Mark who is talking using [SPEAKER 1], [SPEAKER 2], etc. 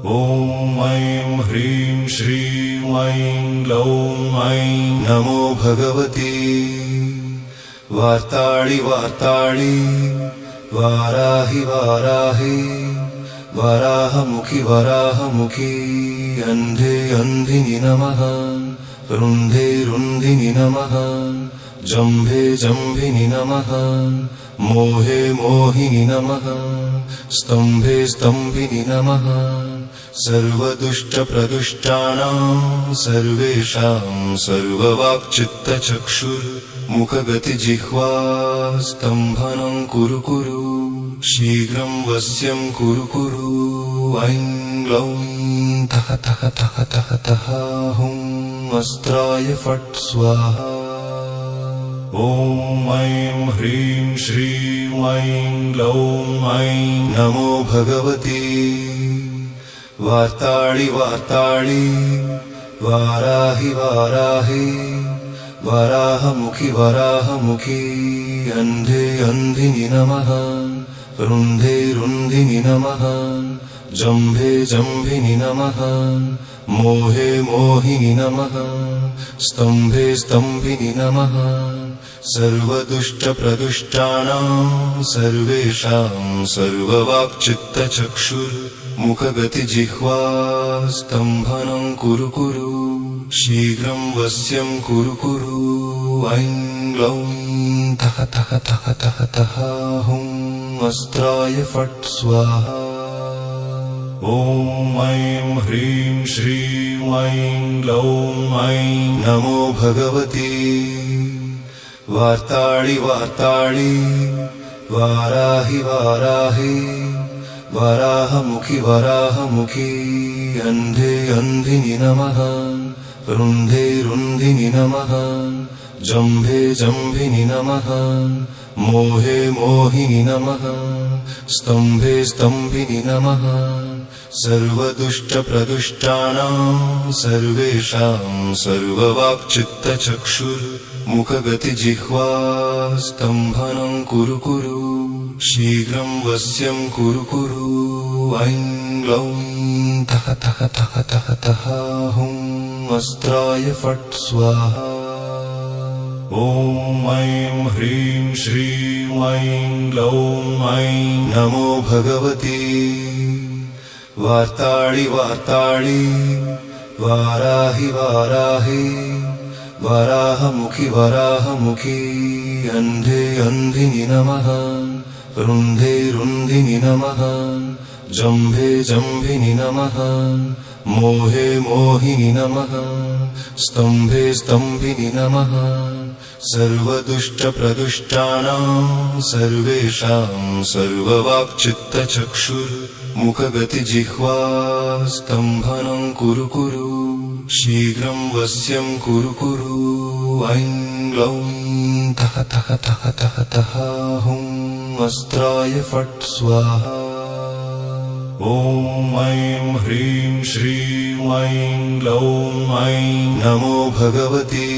[SPEAKER 1] ॐ ऐं ह्रीं श्रीं ऐं ग्लौं ऐं नमो भगवती वार्ताळि वार्ताळि वाराहि वाराहि वराहमुखि वराहमुखि अन्धे अन्धिनि नमः रुन्धे रुन्धिनि नमः जम्भे जम्भिनि नमः मोहे मोहिनि नमः स्तम्भे स्तम्भिनि नमः सर्वदुष्टप्रदुष्टानां सर्वेषां सर्ववाक्चित्तचक्षुर्मुखगतिजिह्वा स्तम्भनं कुरु कुरु शीघ्रं वश्यं कुरु कुरु ऐं ग्लौं तः तः तः तः तः हुं अस्त्राय फट् स्वाहा ॐ ऐं ह्रीं श्रीं ऐं ग्लौं ऐं नमो भगवती वार्ताळि वार्ताळि वाराहि वाराहि वराहमुखि वराहमुखि अन्धे अन्धिनि नमः रुन्धे रुन्धिनि नमः जम्भे जम्भिनि नमः मोहे मोहिनि नमः स्तम्भे स्तम्भिनि नमः सर्वदुष्टप्रदुष्टानां सर्वेषां सर्ववाक्चित्तचक्षुर्मुखगतिजिह्वा स्तम्भनं कुरु कुरु शीघ्रं वश्यं कुरु कुरु ऐं ग्लौं तः तः तः तः तः हुं अस्त्राय फट् स्वाहा ॐ ऐं ह्रीं श्रीं ऐं ग्लौं ऐं नमो भगवती वार्ताळि वार्ताळि वाराहि वाराहि वराहमुखि वराहमुखि अन्धे अन्धिनि नमः रुन्धे रुन्धिनि नमः जम्भे जम्भिनि नमः मोहे मोहिनि नमः स्तम्भे स्तम्भिनि नमः सर्वदुष्टप्रदुष्टानां सर्वेषां सर्ववाक्चित्तचक्षुर्मुखगतिजिह्वा स्तम्भनं कुरु कुरु शीघ्रं वश्यं कुरु कुरु ऐं ग्लौं तः तः तः तः तः हुं अस्त्राय फट् स्वाहा ॐ ऐं ह्रीं श्रीं ऐं ग्लौं ऐं नमो भगवती वार्ताळि वार्ताळि वाराहि वाराहि वराहमुखि वराहमुखि अन्धे अन्धिनि नमः रुन्धे रुन्धिनि नमः जम्भे जम्भिनि नमः मोहे मोहिनि नमः स्तम्भे स्तम्भिनि नमः सर्वदुष्टप्रदुष्टानां सर्वेषां सर्ववाक्चित्तचक्षुर्मुखगतिजिह्वा स्तम्भनं कुरु कुरु शीघ्रं वश्यं कुरु कुरु ऐं ग्लौं तः तः तः तः तः हुं अस्त्राय फट् स्वाहा ॐ ऐं ह्रीं श्रीं ऐं ग्लौं ऐं नमो भगवती